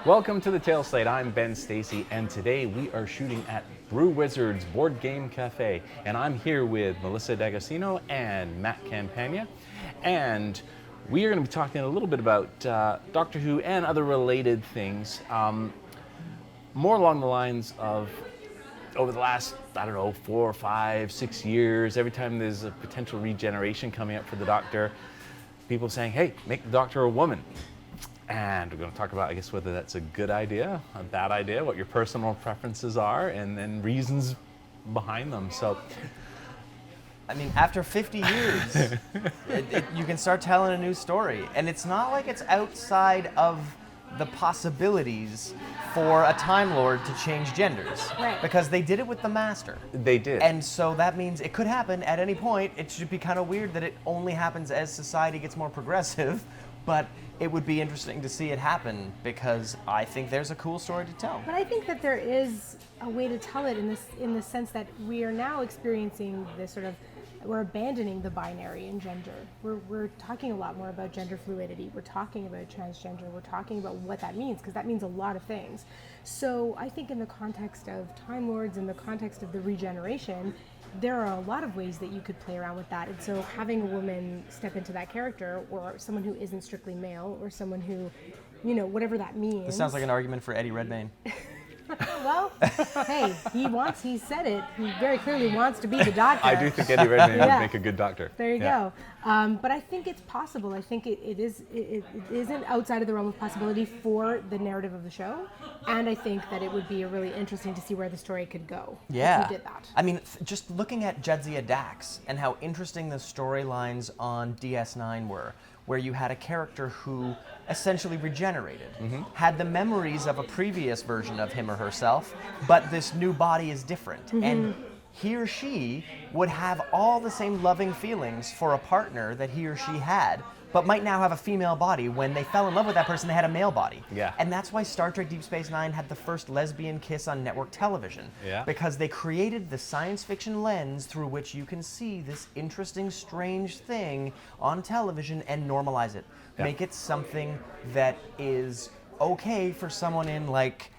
Welcome to the Tailslate. I'm Ben Stacey, and today we are shooting at Brew Wizards Board Game Cafe, and I'm here with Melissa D'Agostino and Matt Campagna, and we are going to be talking a little bit about Doctor Who and other related things, more along the lines of over the last, 4, 5, 6 years, every time there's a potential regeneration coming up for the Doctor, people saying, hey, make the Doctor a woman. And we're going to talk about, I guess, whether that's a good idea, a bad idea, what your personal preferences are, and then reasons behind them. So, I mean, after 50 years, you can start telling a new story. And it's not like it's outside of the possibilities for a Time Lord to change genders. Right. Because they did it with the Master. they did. And so that means it could happen at any point. It should be kind of weird that it only happens as society gets more progressive. But it would be interesting to see it happen because I think there's a cool story to tell. But I think that there is a way to tell it in the sense that we are now experiencing this sort of, we're abandoning the binary in gender. We're talking a lot more about gender fluidity. We're talking about transgender. We're talking about what that means, because that means a lot of things. So I think in the context of Time Lords, in the context of the regeneration, there are a lot of ways that you could play around with that. And so having a woman step into that character, or someone who isn't strictly male, or someone who, whatever that means. This sounds like an argument for Eddie Redmayne. Well, hey, he said it. He very clearly wants to be the Doctor. I do think Eddie Redmayne would make a good Doctor. There you go. But I think it's possible. I think it isn't outside of the realm of possibility for the narrative of the show. And I think that it would be really interesting to see where the story could go Yeah. if we did that. I mean, just looking at Jadzia Dax and how interesting the storylines on DS9 were, where you had a character who essentially regenerated, had the memories of a previous version of him or herself, but this new body is different. And he or she would have all the same loving feelings for a partner that he or she had, but might now have a female body. When they fell in love with that person, they had a male body. Yeah. And that's why Star Trek Deep Space Nine had the first lesbian kiss on network television. Yeah. Because they created the science fiction lens through which you can see this interesting, strange thing on television and normalize it. Yeah. Make it something that is okay for someone in, like,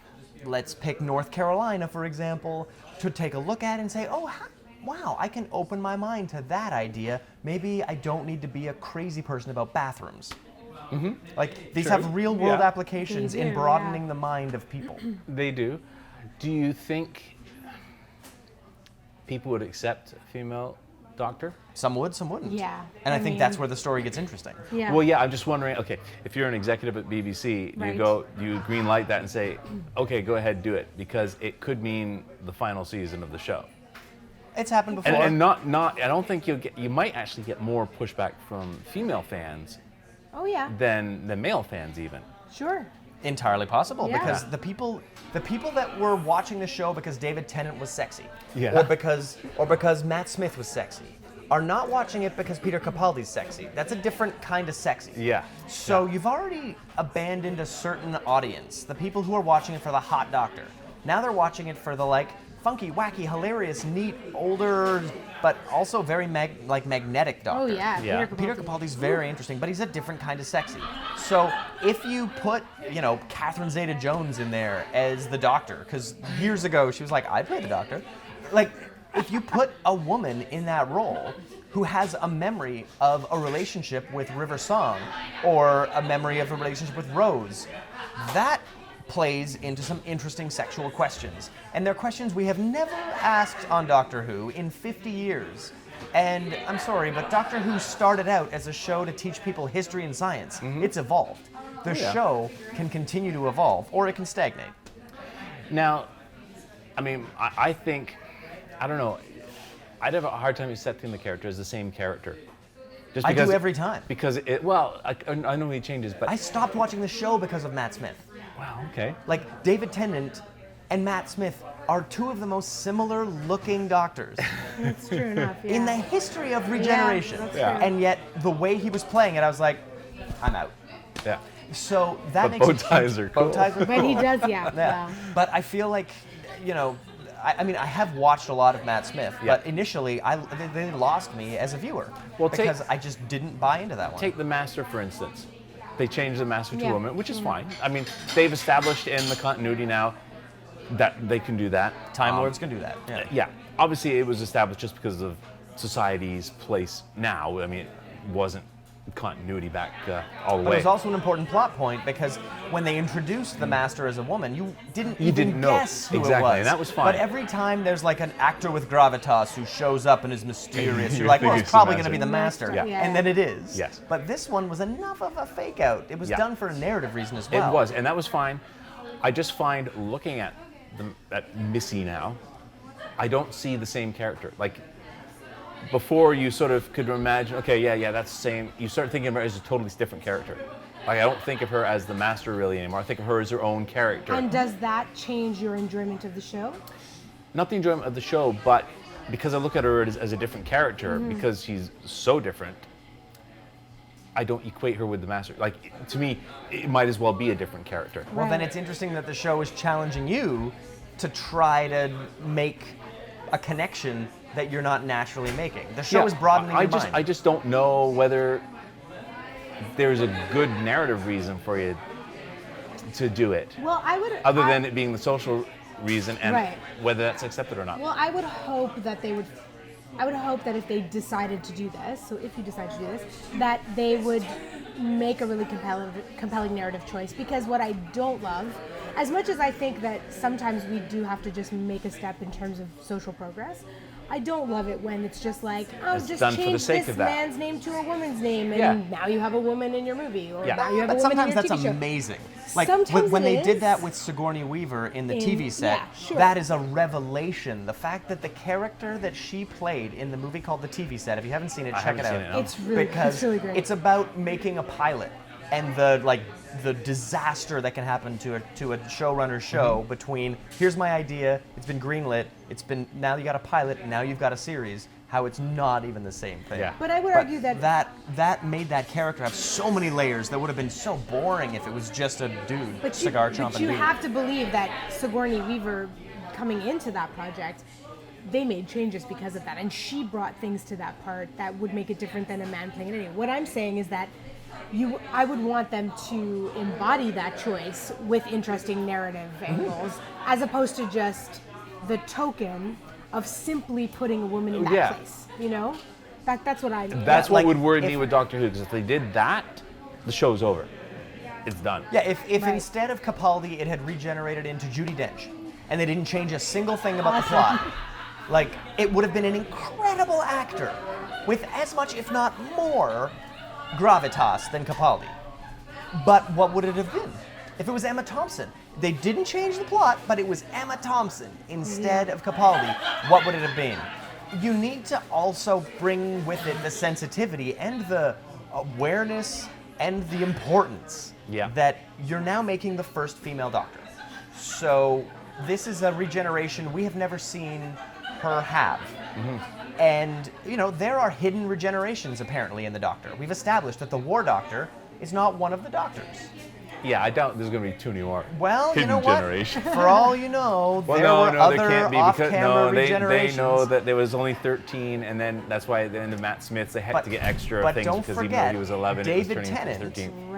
let's pick North Carolina, for example, to take a look at and say, oh, wow, I can open my mind to that idea. Maybe I don't need to be a crazy person about bathrooms. Like, these True. have real-world Yeah. applications They in do, broadening yeah. the mind of people. They do. Do you think people would accept a female Doctor? Some would, some wouldn't. Yeah. And I think mean, that's where the story gets interesting. Yeah. Well, yeah, I'm just wondering, okay, if you're an executive at BBC, Right. you green light that and say, okay, go ahead, do it, because it could mean the final season of the show. It's happened before. And not, I don't think you might actually get more pushback from female fans Oh yeah. than male fans even. Sure. Entirely possible, Yeah. because the people that were watching the show because David Tennant was sexy, Yeah. or because Matt Smith was sexy, are not watching it because Peter Capaldi's sexy. That's a different kind of sexy. Yeah. So you've already abandoned a certain audience, the people who are watching it for the hot Doctor. Now they're watching it for the, like, funky, wacky, hilarious, neat, older, but also very magnetic Doctor. Oh yeah. Yeah. Peter Capaldi's very interesting, but he's a different kind of sexy. So if you put, Catherine Zeta-Jones in there as the Doctor, because years ago she was like, I'd play the Doctor. Like, if you put a woman in that role who has a memory of a relationship with River Song or a memory of a relationship with Rose, that plays into some interesting sexual questions. And they're questions we have never asked on Doctor Who in 50 years. And I'm sorry, but Doctor Who started out as a show to teach people history and science. It's evolved. The show can continue to evolve, or it can stagnate. Now, I mean, I think, I don't know, I'd have a hard time accepting the character as the same character. Just I do every time. Because I know he changes, but I stopped watching the show because of Matt Smith. wow, okay. Like, David Tennant and Matt Smith are two of the most similar looking Doctors That's true enough. Yeah. in the history of regeneration. that's Yeah. true. And yet, the way he was playing it, I was like, I'm out. Yeah. So that But makes bow it ties huge. are cool. Bow ties are But he cool. does, yeah. Yeah. But I feel like, I mean, I have watched a lot of Matt Smith, but initially they lost me as a viewer Well, because I just didn't buy into that one. Take the Master, for instance. They changed the master to Yeah. a woman, which is fine. I mean, they've established in the continuity now that they can do that. Time Lords can do that. Yeah. Yeah, obviously it was established just because of society's place now. I mean, it wasn't continuity back all the But way. it was also an important plot point because when they introduced the Master as a woman, you didn't know. guess who Exactly, it was. and that was fine. But every time there's like an actor with gravitas who shows up and is mysterious, You you're like, think well, it's it's the probably going to Master. be the Master. Yeah. And then it is. Yes. But this one was enough of a fake out. It was Yeah. done for a narrative reason as well. It was, and that was fine. I just find looking at Missy now, I don't see the same character. Like before, you sort of could imagine, okay, yeah, that's the same. You start thinking of her as a totally different character. Like I don't think of her as the Master really anymore. I think of her as her own character. And does that change your enjoyment of the show? Not the enjoyment of the show, but because I look at her as a different character, because she's so different, I don't equate her with the Master. Like, to me, it might as well be a different character. Well, then Right. it's interesting that the show is challenging you to try to make a connection that you're not naturally making. The show is broadening your mind. I just don't know whether there's a good narrative reason for you to do it, Well, other than it being the social reason and Right. whether that's accepted or not. Well, I would hope that they would. I would hope that if they decided to do this, so if you decide to do this, that they would make a really compelling narrative choice. Because what I don't love, as much as I think that sometimes we do have to just make a step in terms of social progress, I don't love it when it's just like, oh, It's just done for the change sake this of that. man's name to a woman's name, and Yeah. now you have a woman in your movie, or Yeah. now you have But a woman sometimes in your that's TV show. amazing. Like Sometimes when it they did is. that with Sigourney Weaver in the TV set, yeah, sure. that is a revelation. The fact that the character that she played in the movie called The TV Set, if you haven't seen it, I check haven't it out. seen it, no. Because it's really great. it's about making a pilot and the disaster that can happen to a showrunner's show between here's my idea, it's been greenlit, now you got a pilot, now you've got a series. How it's not even the same thing. Yeah. But I would argue that that made that character have so many layers that would have been so boring if it was just a dude cigar chomping But you dude. have to believe that Sigourney Weaver, coming into that project, they made changes because of that, and she brought things to that part that would make it different than a man playing it anyway. What I'm saying is that I would want them to embody that choice with interesting narrative angles, as opposed to just the token of simply putting a woman in that Yeah. place. You know, that's what I. That's what like, would worry if- me with Doctor Who, because if they did that, the show's over. It's done. Yeah, if Right. instead of Capaldi it had regenerated into Judi Dench, and they didn't change a single thing about the Awesome. plot, like it would have been an incredible actor with as much, if not more, gravitas than Capaldi. But what would it have been? If it was Emma Thompson, they didn't change the plot, but it was Emma Thompson instead of Capaldi, what would it have been? You need to also bring with it the sensitivity and the awareness and the importance Yeah. that you're now making the first female Doctor. So this is a regeneration we have never seen her have. And, there are hidden regenerations apparently in the Doctor. We've established that the War Doctor is not one of the Doctors. Yeah, I doubt there's going to be two more. Well, Hidden you know what? generation. For all you know, Well, there no, were there other can't be because off-camera they regenerations. know that there was only 13, and then that's why at the end of Matt Smith's they had to get extra but things don't because even though forget, he was 11, David it was turning Tennant. into 13.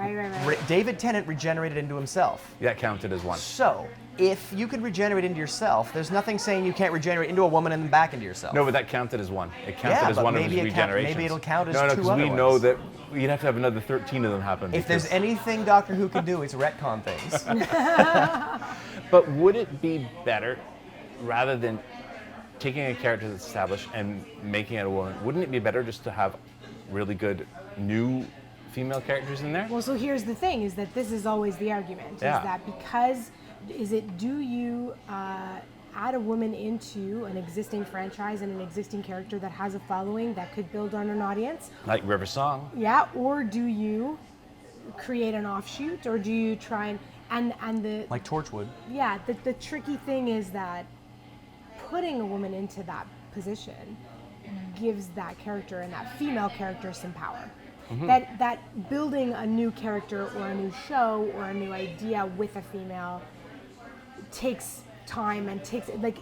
Right. David Tennant regenerated into himself. That counted as one. So, if you could regenerate into yourself, there's nothing saying you can't regenerate into a woman and then back into yourself. No, but that counted as one. It counted Yeah, as but one of maybe his it count- regenerations. maybe it'll count as no, two because other we know ones. that you'd have to have another 13 of them happen. If there's because- anything Doctor Who can do, it's retcon things. But would it be better, rather than taking a character that's established and making it a woman, wouldn't it be better just to have really good new female characters in there? Well, so here's the thing: is that this is always the argument. Yeah. Is that because do you add a woman into an existing franchise and an existing character that has a following that could build on an audience? Like River Song. Yeah, or do you create an offshoot, or do you try and the like Torchwood. yeah, the tricky thing is that putting a woman into that position gives that character and that female character some power. That building a new character or a new show or a new idea with a female takes time and takes like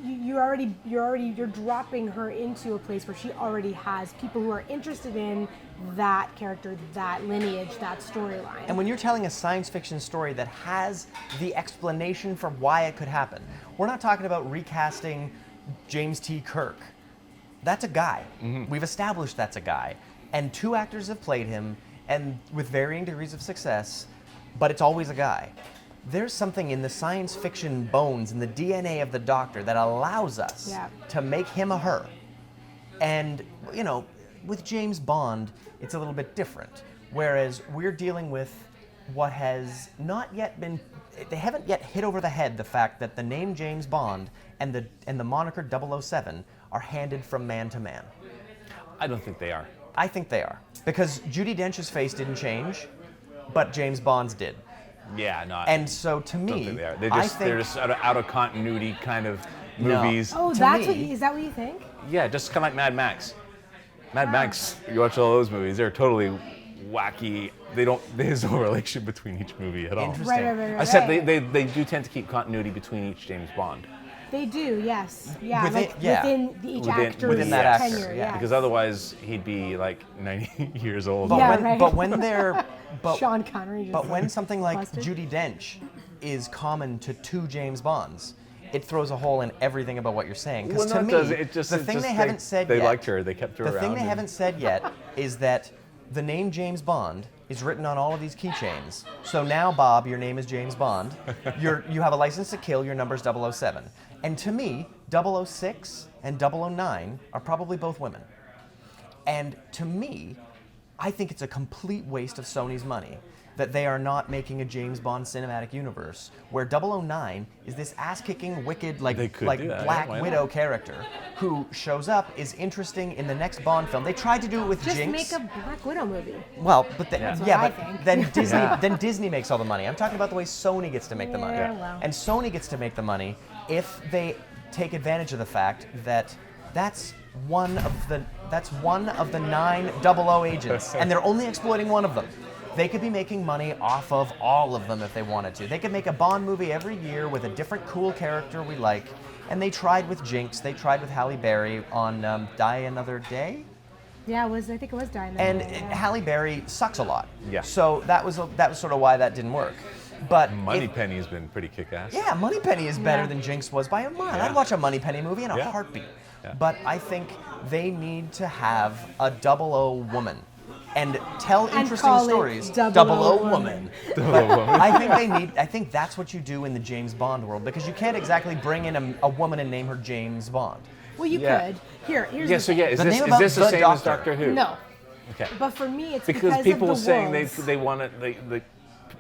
you're dropping her into a place where she already has people who are interested in that character, that lineage, that storyline. And when you're telling a science fiction story that has the explanation for why it could happen, we're not talking about recasting James T. Kirk. That's a guy. We've established that's a guy. And 2 actors have played him, and with varying degrees of success, but it's always a guy. There's something in the science fiction bones, in the DNA of the Doctor, that allows us to make him a her. And, you know, with James Bond, it's a little bit different. Whereas we're dealing with what has not yet been, they haven't yet hit over the head the fact that the name James Bond and the moniker 007 are handed from man to man. I don't think they are. I think they are. Because Judi Dench's face didn't change, but James Bond's did. Yeah, no. And so to me, I don't think they are. They're just out of continuity kind of movies. Oh, to that's me- is that what you think? Yeah, just kind of like Mad Max. Mad Max, you watch all those movies, they're totally wacky. There's no relation between each movie at all. Interesting. Right. Except they do tend to keep continuity between each James Bond. They do, yes. Yeah, Within- each actor's within that actor, tenure, yeah. Because otherwise he'd be like 90 years old. But Yeah, when, right. but when they're, but, Sean Connery just but when something like busted. Judi Dench is common to 2 James Bonds, it throws a hole in everything about what you're saying. Because to me, the thing they haven't said they yet, liked her, they kept her the around. thing they haven't said yet is that the name James Bond is written on all of these keychains. So now, Bob, your name is James Bond. You have a license to kill. Your number's 007. And to me, 006 and 009 are probably both women. And to me, I think it's a complete waste of Sony's money that they are not making a James Bond cinematic universe where 009 is this ass-kicking, wicked, like They could do that, Black yeah, why not? Widow character who shows up, is interesting in the next Bond film. They tried to do it with just Jinx. make a Black Widow movie. Well, but That's what I but think. then Disney makes all the money. I'm talking about the way Sony gets to make the money. Yeah, well. And Sony gets to make the money if they take advantage of the fact that that's one of the 9 00 agents, and they're only exploiting one of them. They could be making money off of all of them if they wanted to. They could make a Bond movie every year with a different cool character we like. And they tried with Jinx. They tried with Halle Berry on Die Another Day. Yeah, I think it was Diana. And yeah. Halle Berry sucks a lot. Yeah. So that was sort of why that didn't work. But Moneypenny's been pretty kick-ass. yeah, Moneypenny is better Yeah. than Jinx was by a mile. Yeah. I'd watch a Moneypenny movie in a Yeah. heartbeat. Yeah. But I think they need to have a 00 woman and tell And interesting call it stories. 00 00 woman. But I think that's what you do in the James Bond world, because you can't exactly bring in a woman and name her James Bond. Well, you Yeah. could. Here's Yeah, the so thing. yeah, is The this name is about this the the same as Doctor. Doctor Who? No, Okay. but for me, it's Because of people the saying wolves. they want it.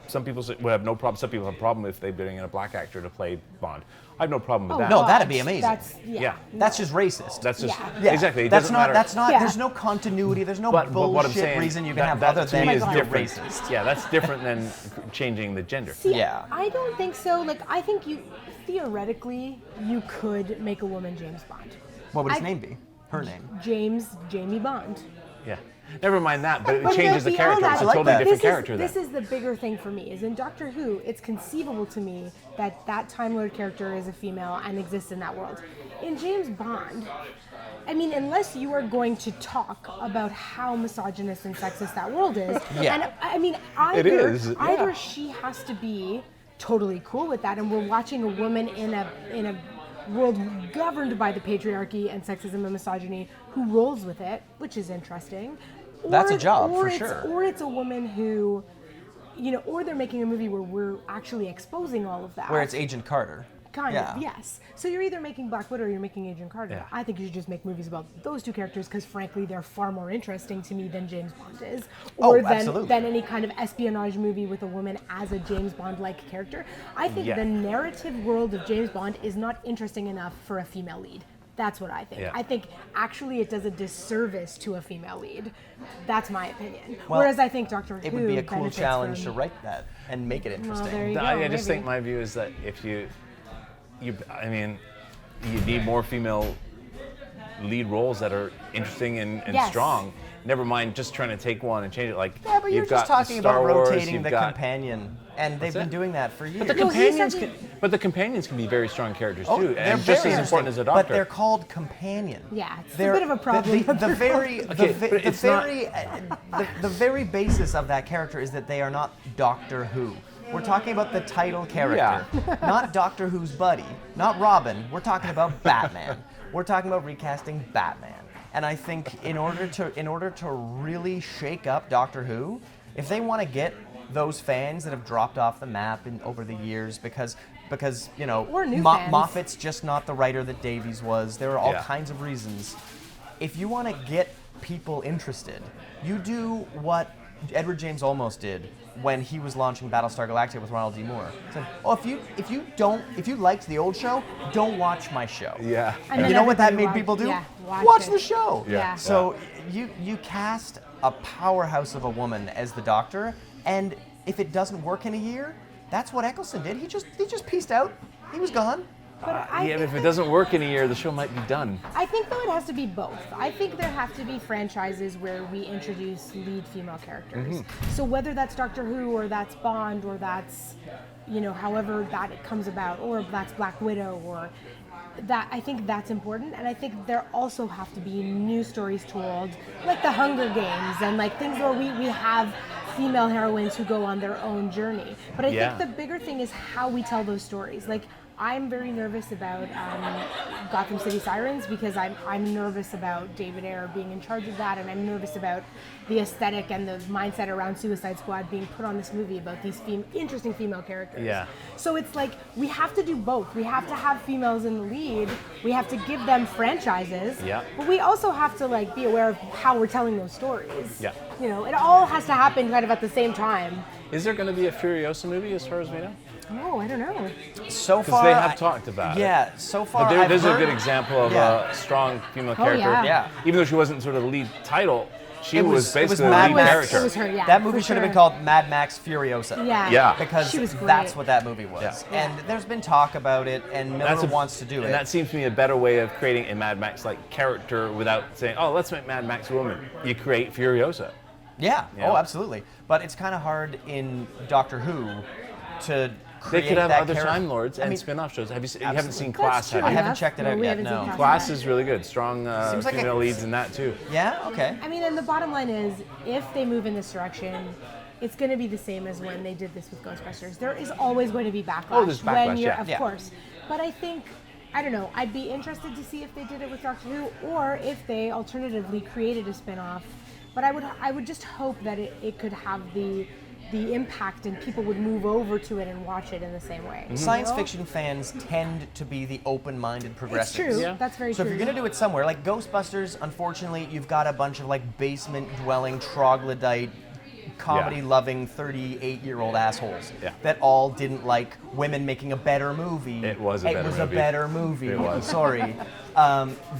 Some people would have no problem. Some people have a problem if they bring in a black actor to play Bond. I have no problem with that. No, God, that'd be amazing. Yeah. That's just racist. That's just Yeah. exactly. It That's doesn't not. matter. That's not. Yeah. There's no continuity. There's no But what I'm bullshit saying, reason you can have that other to than me is God. you're different. racist. Yeah, that's different than changing the gender. See, Yeah. I don't think so. Like, I think theoretically, you could make a woman James Bond. What would his I- name be? Her name. Jamie Bond. Yeah. Never mind that, but it But changes the beyond character. that, It's a like totally that. different this character is, then. This is the bigger thing for me. Is in Doctor Who, it's conceivable to me that that Time Lord character is a female and exists in that world. In James Bond, I mean, unless you are going to talk about how misogynist and sexist that world is, Yeah. and I mean, It is, either yeah. she has to be totally cool with that, and we're watching a woman in a world governed by the patriarchy and sexism and misogyny who rolls with it, which is interesting. That's a job, or for it's- sure. Or it's a woman who, or they're making a movie where we're actually exposing all of that. Where it's Agent Carter. Kind Yeah. of, yes. So you're either making Black Widow or you're making Agent Carter. Yeah. I think you should just make movies about those two characters because, frankly, they're far more interesting to me than James Bond is, or absolutely. than any kind of espionage movie with a woman as a James Bond-like character. I think Yeah. the narrative world of James Bond is not interesting enough for a female lead. That's what I think. Yeah. I think actually it does a disservice to a female lead. That's my opinion. Well, Whereas I think Doctor Who It would be a cool benefits challenge from- to write that and make it interesting. there you go. I just maybe. think my view is that if you need more female lead roles that are interesting and Yes. strong. never mind just trying to take one and change it. Like, Yeah, but you're you've just got talking Star about Wars, rotating you've the got- companion, and they've been it. doing that for years. But the No, he's companions talking- but the companions can be very strong characters Oh, too, they're and just very as important as a doctor. But they're called companion. Yeah, it's a They're- bit of a problem. The very, Okay, the, but the it's not- very, the very basis of that character is that they are not Doctor Who. We're talking about the title character, not Doctor Who's buddy, not Robin. We're talking about Batman. We're talking about recasting Batman. And I think in order to really shake up Doctor Who, if they want to get those fans that have dropped off the map over the years because you know Or new fans. Moffat's just not the writer that Davies was. There are all Yeah. kinds of reasons. If you want to get people interested, you do what Edward James Olmos did when he was launching Battlestar Galactica with Ronald D. Moore. He said, "Oh, if you liked the old show, don't watch my show." Yeah. And You then know what that everybody made people do? Yeah, Watch it. the show. Yeah. So you cast a powerhouse of a woman as the Doctor, and if it doesn't work in a year, that's what Eccleston did. He just pieced out. He was gone. But I Yeah, think if it that- doesn't work in a year, the show might be done. I think though it has to be both. I think there have to be franchises where we introduce lead female characters. So whether that's Doctor Who or that's Bond or that's, you know, however that it comes about, or that's Black Widow or that, I think that's important. And I think there also have to be new stories told, like the Hunger Games and like things where we have female heroines who go on their own journey. But I Yeah. think the bigger thing is how we tell those stories. Like, I'm very nervous about Gotham City Sirens because I'm nervous about David Ayer being in charge of that, and I'm nervous about the aesthetic and the mindset around Suicide Squad being put on this movie about these interesting female characters. Yeah. So it's like we have to do both. We have to have females in the lead. We have to give them franchises. Yeah. But we also have to like be aware of how we're telling those stories. Yeah. You know, it all has to happen kind of at the same time. Is there going to be a Furiosa movie, as far as we know? Oh, I don't know. So Because far, they have talked about it. Yeah, so far. But I've there's a heard- good example of Yeah. a strong female Oh, character. yeah. Yeah. Even though she wasn't sort of the lead title, she It was was basically Mad the lead Max. character. It was her, yeah. That movie for should have been sure. called Mad Max Furiosa. Yeah. Yeah. Because She was great. that's what that movie was. Yeah. And there's been talk about it, and Miller a- wants to do and it. that seems to me a better way of creating a Mad Max-like character without saying, "Oh, let's make Mad Max a woman." You create Furiosa. Yeah. Yeah. Oh, absolutely. But it's kind of hard in Doctor Who to They create could have that other character. Time Lords I and mean, spin-off shows. You haven't Absolutely. seen That's Class, true have I you? haven't enough. checked it No, out we yet, haven't seen no. Class. Class is really good. Strong Seems like female a- leads in that too. Yeah. Okay. I mean, and the bottom line is, if they move in this direction, it's going to be the same as when they did this with Ghostbusters. There is always going to be backlash. Oh, there's backlash, when you're, yeah. of Yeah. course. But I think, I don't know, I'd be interested to see if they did it with Doctor Who, or if they alternatively created a spin-off. But I would just hope that it could have the impact and people would move over to it and watch it in the same way. you Science know? fiction fans tend to be the open-minded It's progressives. true. Yeah. That's very So true. if you're gonna do it somewhere, like Ghostbusters, unfortunately, you've got a bunch of like basement-dwelling troglodyte, comedy-loving 38-year-old assholes Yeah. that all didn't like women making a better movie. It was a better movie. better movie. It was. Sorry.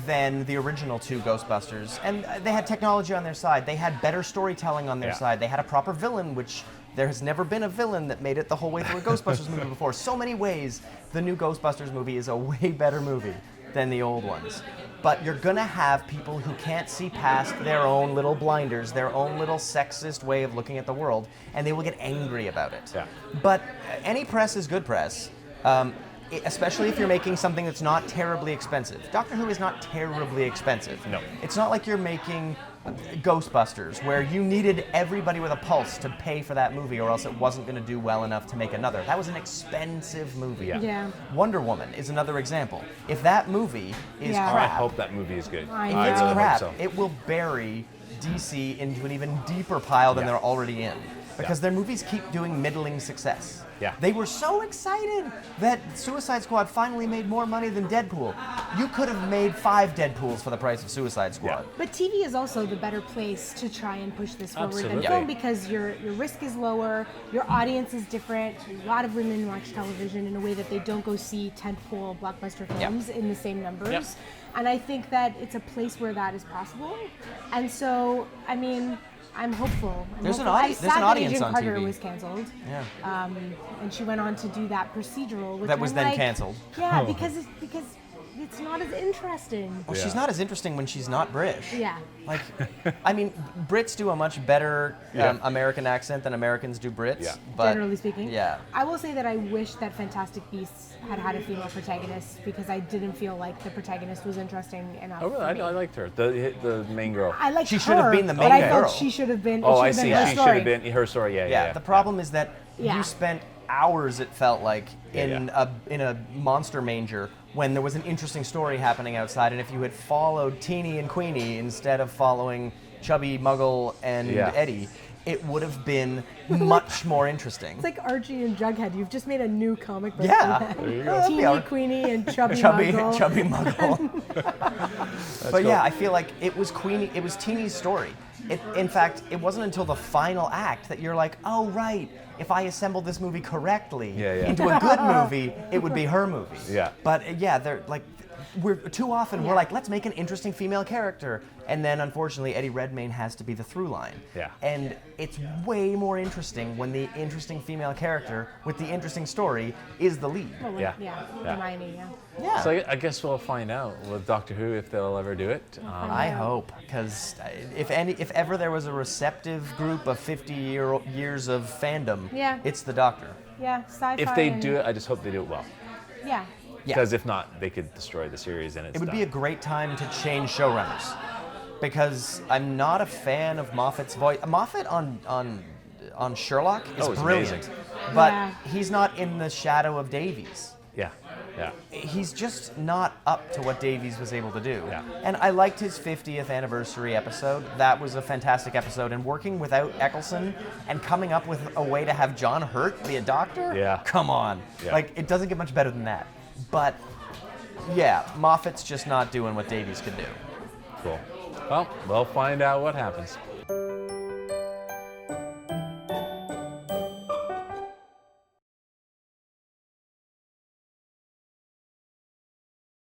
Than the original two Ghostbusters, and they had technology on their side. They had better storytelling on their Yeah. side. They had a proper villain, which there has never been a villain that made it the whole way through a Ghostbusters movie before. So many ways, the new Ghostbusters movie is a way better movie than the old ones. But you're gonna have people who can't see past their own little blinders, their own little sexist way of looking at the world, and they will get angry about it. Yeah. But any press is good press. Especially if you're making something that's not terribly expensive. Doctor Who is not terribly expensive. No. It's not like you're making Ghostbusters, where you needed everybody with a pulse to pay for that movie, or else it wasn't going to do well enough to make another. That was an expensive movie. Yeah. Yeah. Wonder Woman is another example. If that movie is Yeah. I crap, hope that movie is good. I if know. it's really crap, hope so. it will bury DC into an even deeper pile than Yeah. they're already in. Because their movies keep doing middling success. Yeah. They were so excited that Suicide Squad finally made more money than Deadpool. You could have made 5 Deadpools for the price of Suicide Squad. Yeah. But TV is also the better place to try and push this forward Absolutely. than film, because your risk is lower, your audience is different. A lot of women watch television in a way that they don't go see tentpole blockbuster films in the same numbers. Yep. And I think that it's a place where that is possible. And so, I mean, I'm hopeful. There's an hopeful. audi- there's an Sad that audience Agent on Carter TV. was canceled. Yeah. And she went on to do that procedural, which That was I'm then like, canceled. Yeah, Oh. because it's not as interesting. Well, Yeah. she's not as interesting when she's not British. Yeah. Like, I mean, Brits do a much better Yeah. American accent than Americans do Brits. Yeah. But, Generally speaking. Yeah. I will say that I wish that Fantastic Beasts had had a female protagonist because I didn't feel like the protagonist was interesting enough. Oh, really? for I me. liked her. The main girl. I liked She her, should have been the but main I girl. felt she should have been. Oh, it I should see. have been her She story. should have been her story. Yeah, Yeah, the problem is that Yeah. you spent hours, it felt like, in a monster manger when there was an interesting story happening outside, and if you had followed Teeny and Queenie instead of following Chubby Muggle and Yeah. Eddie, it would have been much more interesting. It's like Archie and Jughead. You've just made a new comic book. Yeah. for There you them. go. Teeny, Yeah. Queenie, and Chubby Chubby Muggle. Chubby Muggle. But cool. yeah, I feel like it was Teeny's story. In fact, it wasn't until the final act that you're like, oh right, if I assembled this movie correctly into a good movie, it would be her movie. Yeah. But yeah, they're like, we're too often we're like, let's make an interesting female character, and then unfortunately Eddie Redmayne has to be the through line. Yeah. And it's way more interesting when the interesting female character with the interesting story is the lead. Oh, Yeah. yeah. Yeah. Hermione, yeah. Yeah. So I guess we'll find out with Doctor Who if they'll ever do it. I hope, because if ever there was a receptive group of 50 years of fandom, Yeah. it's the Doctor. Yeah, sci-fi. If they and- do it, I just hope they do it well. Yeah. Yeah. Because if not, they could destroy the series and it's It would done. be a great time to change showrunners, because I'm not a fan of Moffat's voice. Moffat on Sherlock is it's brilliant, amazing. but Yeah. he's not in the shadow of Davies. Yeah, yeah. He's just not up to what Davies was able to do. Yeah. And I liked his 50th anniversary episode. That was a fantastic episode. And working without Eccleston and coming up with a way to have John Hurt be a doctor? Yeah. Come on. Yeah. Like, it doesn't get much better than that. But, yeah, Moffat's just not doing what Davies could do. Cool. Well, we'll find out what happens.